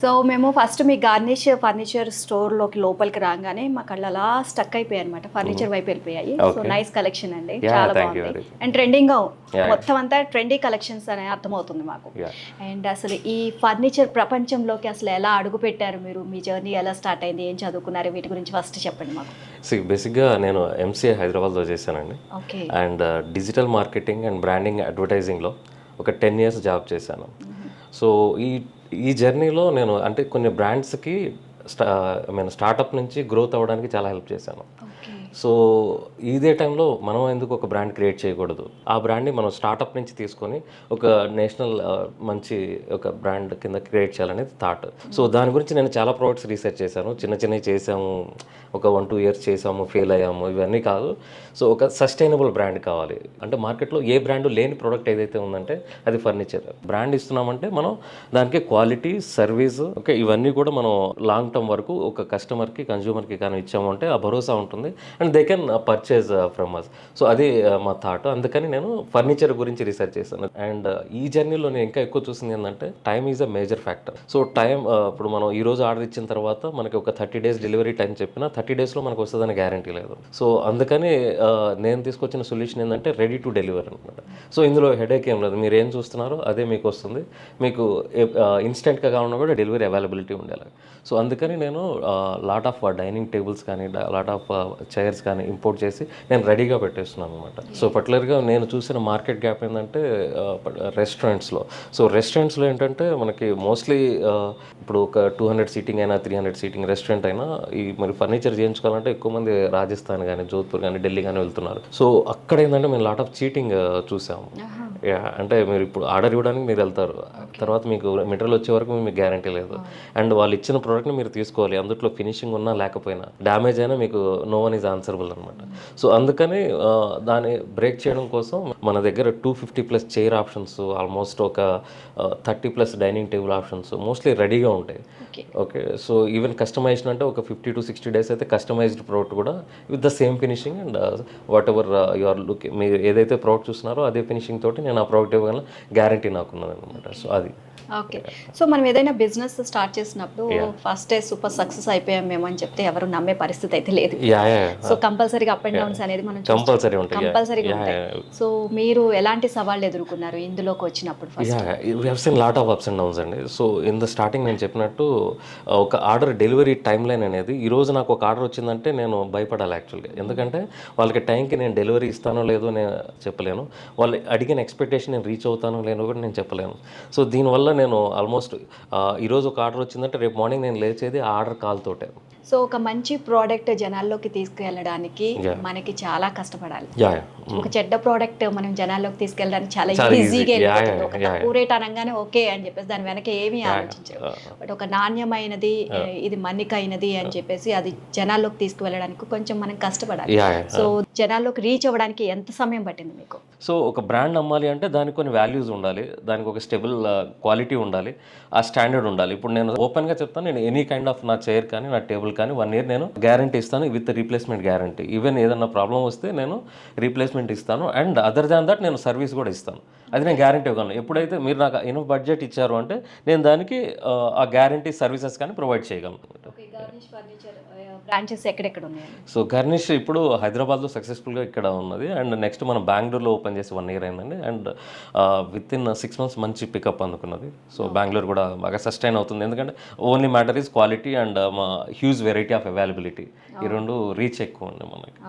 So మేము first మీ garnish furniture స్టోర్లోకి లోపలికి రాగానే మా కళ్ళు అలా స్టక్ అయిపోయాయి అనమాట. ఫర్నిచర్ వైపు వెళ్ళిపోయాయి. సో నైస్ కలెక్షన్ అండి, చాలా బాగుంది అండ్ ట్రెండింగ్ మొత్తం అంతా ట్రెండీ కలెక్షన్స్ అనే అర్థమవుతుంది మాకు. అండ్ అసలు ఈ ఫర్నిచర్ ప్రపంచంలోకి అసలు ఎలా అడుగు పెట్టారు మీరు, మీ జర్నీ ఎలా స్టార్ట్ అయింది, ఏం చదువుకున్నారు, వీటి గురించి ఫస్ట్ చెప్పండి మాకు. బేసిక్గా నేను ఎంసీఏ హైదరాబాద్లో చేశానండి. Okay. And digital marketing and branding అడ్వర్టైజింగ్లో ఒక 10 years జాబ్ చేశాను. సో ఈ జర్నీలో నేను అంటే కొన్ని బ్రాండ్స్కి స్టార్టప్ నుంచి గ్రోత్ అవ్వడానికి చాలా హెల్ప్ చేశాను. సో ఇదే టైంలో మనం ఎందుకు ఒక బ్రాండ్ క్రియేట్ చేయకూడదు, ఆ బ్రాండ్ని మనం స్టార్టప్ నుంచి తీసుకొని ఒక నేషనల్ మంచి ఒక బ్రాండ్ కింద క్రియేట్ చేయాలనేది థాట్. సో దాని గురించి నేను చాలా ప్రోడక్ట్స్ రీసెర్చ్ చేశాను. చిన్నవి చేసాము, ఒక 1-2 years చేసాము, ఫెయిల్ అయ్యాము, ఇవన్నీ కాదు. సో ఒక సస్టైనబుల్ బ్రాండ్ కావాలి అంటే మార్కెట్లో ఏ బ్రాండ్ లేని ప్రోడక్ట్ ఏదైతే ఉందంటే అది ఫర్నిచర్. బ్రాండ్ ఇస్తున్నామంటే మనం దానికి క్వాలిటీ, సర్వీస్, ఓకే, ఇవన్నీ కూడా మనం లాంగ్ టర్మ్ వరకు ఒక కస్టమర్కి, కన్జ్యూమర్కి కానీ ఇచ్చామంటే ఆ భరోసా ఉంటుంది and they can purchase from us. So అది మా థాట్. అందుకని నేను ఫర్నిచర్ గురించి రీసెర్చ్ చేశాను. అండ్ ఈ జర్నీలో నేను ఇంకా ఎక్కువ చూసింది ఏంటంటే time is a major factor. So time ఇప్పుడు మనం ఈ రోజు ఆర్డర్ ఇచ్చిన తర్వాత మనకి ఒక 30 days డెలివరీ టైం చెప్పినా 30 daysలో మనకు వస్తుందని గ్యారంటీ లేదు. సో అందుకని నేను తీసుకొచ్చిన సొల్యూషన్ ఏంటంటే రెడీ టు డెలివర్ అనమాట. సో ఇందులో హెడేక్ ఏం లేదు, మీరు ఏం చూస్తున్నారో అదే మీకు వస్తుంది. మీకు ఇన్స్టెంట్గా కావాలన్నా కూడా డెలివరీ అవైలబిలిటీ ఉండేలా. సో అందుకని నేను లాట్ ఆఫ్ డైనింగ్ టేబుల్స్ కానీ, లాట్ ఆఫ్ చైర్స్ కానీ ఇంపోర్ట్ చేసి నేను రెడీగా పెట్టేస్తున్నాను అనమాట. సో పర్టికులర్గా నేను చూసిన మార్కెట్ గ్యాప్ ఏంటంటే రెస్టారెంట్స్లో. సో రెస్టారెంట్స్లో ఏంటంటే మనకి మోస్ట్లీ ఇప్పుడు ఒక 200 సీటింగ్ అయినా 300 సీటింగ్ రెస్టారెంట్ అయినా ఈ మరి ఫర్నిచర్ చేయించుకోవాలంటే ఎక్కువ మంది రాజస్థాన్ కానీ, జోధ్పూర్ కానీ, ఢిల్లీ కానీ వెళ్తున్నారు. సో అక్కడ ఏంటంటే మేము లాట్ ఆఫ్ చీటింగ్ చూసాము. అంటే మీరు ఇప్పుడు ఆర్డర్ ఇవ్వడానికి మీరు వెళ్తారు, తర్వాత మీకు మెటీరియల్ వచ్చే వరకు మీకు గ్యారంటీ లేదు. అండ్ వాళ్ళు ఇచ్చిన ప్రోడక్ట్ని మీరు తీసుకోవాలి, అందులో ఫినిషింగ్ ఉన్నా లేకపోయినా, డ్యామేజ్ అయినా మీకు నో వన్ ఈజ్ ఆన్సరబుల్ అనమాట. సో అందుకని దాన్ని బ్రేక్ చేయడం కోసం మన దగ్గర 250+ చైర్ ఆప్షన్స్, ఆల్మోస్ట్ ఒక 30+ డైనింగ్ టేబుల్ ఆప్షన్స్ మోస్ట్లీ రెడీగా ఉంటాయి. ఓకే. సో ఈవెన్ కస్టమైజేషన్ అంటే ఒక 50 to 60 days అయితే కస్టమైజ్డ్ ప్రోడక్ట్ కూడా with the same finishing and whatever you are looking, మీరు ఏదైతే ప్రోడక్ట్ చూస్తున్నారో అదే ఫినిషింగ్ తోటి నేను ఆ ప్రోడక్ట్ ఇవ్వగల గ్యారంటీ నాకు ఉన్నది అనమాట. సో అది. ఓకే. సో మనం ఏదైనా బిజినెస్ స్టార్ట్ చేసినప్పుడు ఫస్ట్ డే సూపర్ సక్సెస్ అయిపోయాం మేము అని చెప్తే ఎవరు నమ్మే పరిస్థితి అయితే లేదు. సో కంపల్సరీగా అప్ అండ్ డౌన్స్ అనేది మనం కంపల్సరీగా ఉంటాయి. సో మీరు ఎలాంటి సవాళ్ళు ఎదుర్కొన్నారు ఇందులోకి వచ్చినప్పుడు? Lot of ups and downs అండి. సో ఇన్ ద స్టార్టింగ్ నేను చెప్పినట్టు ఒక ఆర్డర్ డెలివరీ టైం లైన్ అనేది, ఈరోజు నాకు ఒక ఆర్డర్ వచ్చిందంటే నేను భయపడాలి యాక్చువల్గా. ఎందుకంటే వాళ్ళకి టైంకి నేను డెలివరీ ఇస్తానో లేదో నేను చెప్పలేను, వాళ్ళు అడిగిన ఎక్స్పెక్టేషన్ నేను రీచ్ అవుతానో లేనో కూడా నేను చెప్పలేను. సో దీనివల్ల నేను ఆల్మోస్ట్ ఈరోజు ఒక ఆర్డర్ వచ్చిందంటే రేపు మార్నింగ్ నేను లేచేది ఆ ఆర్డర్ కాల్ తోటే. సో ఒక మంచి ప్రోడక్ట్ జనాల్లోకి తీసుకెళ్ళడానికి మనకి చాలా కష్టపడాలి. ఒక చెడ్డ ప్రోడక్ట్ మనం జనాల్లోకి తీసుకెళ్ళడానికి చాలా ఈజీగా వెళ్ళిపోతుంది. ఒక తక్కువ రేట్ అనగానే ఓకే అని చెప్పేసి దాని వెనక ఏమీ ఆలోచించారు. బట్ ఒక నాణ్యమైనది, ఇది మన్నికైనది అని చెప్పేసి అది జనాల్లోకి తీసుకువెళ్ళడానికి కొంచెం మనం కష్టపడాలి. సో జనాల్లోకి రీచ్ అవ్వడానికి ఎంత సమయం పట్టింది మీకు? సో ఒక బ్రాండ్ అమ్మాలి అంటే దానికి కొన్ని వాల్యూస్ ఉండాలి, దానికి ఒక స్టేబుల్ క్వాలిటీ ఉండాలి, ఆ స్టాండర్డ్ ఉండాలి. ఇప్పుడు నేను ఓపెన్గా చెప్తాను, నేను ఎనీ కైండ్ ఆఫ్ నా చైర్ కానీ, నా టేబుల్ కానీ 1 year నేను గ్యారంటీ ఇస్తాను విత్ రీప్లేస్మెంట్ గ్యారంటీ. ఈవెన్ ఏదన్నా ప్రాబ్లం వస్తే నేను రీప్లేస్మెంట్ ఇస్తాను అండ్ అదర్ దాన్ దట్ నేను సర్వీస్ కూడా ఇస్తాను. అది నేను గ్యారంటీ ఇవ్వగలను. ఎప్పుడైతే మీరు నాకు ఎనఫ్ బడ్జెట్ ఇచ్చారు అంటే నేను దానికి ఆ గ్యారంటీ సర్వీసెస్ కానీ ప్రొవైడ్ చేయగలను. బ్రాంచెస్ ఎక్కడెక్కడ ఉన్నాయి? సో గర్నిష్ ఇప్పుడు హైదరాబాద్లో సక్సెస్ఫుల్గా ఇక్కడ ఉన్నది అండ్ నెక్స్ట్ మనం బెంగళూరులో ఓపెన్ చేసి 1 year అయిందండి. అండ్ విత్ ఇన్ 6 months మంచి పికప్ అందుకున్నది. సో బెంగళూరు కూడా బాగా సస్టైన్ అవుతుంది, ఎందుకంటే only matter is quality and huge variety of availability. ఈ రెండు రీచ్ ఎక్కువ ఉంది మనకి.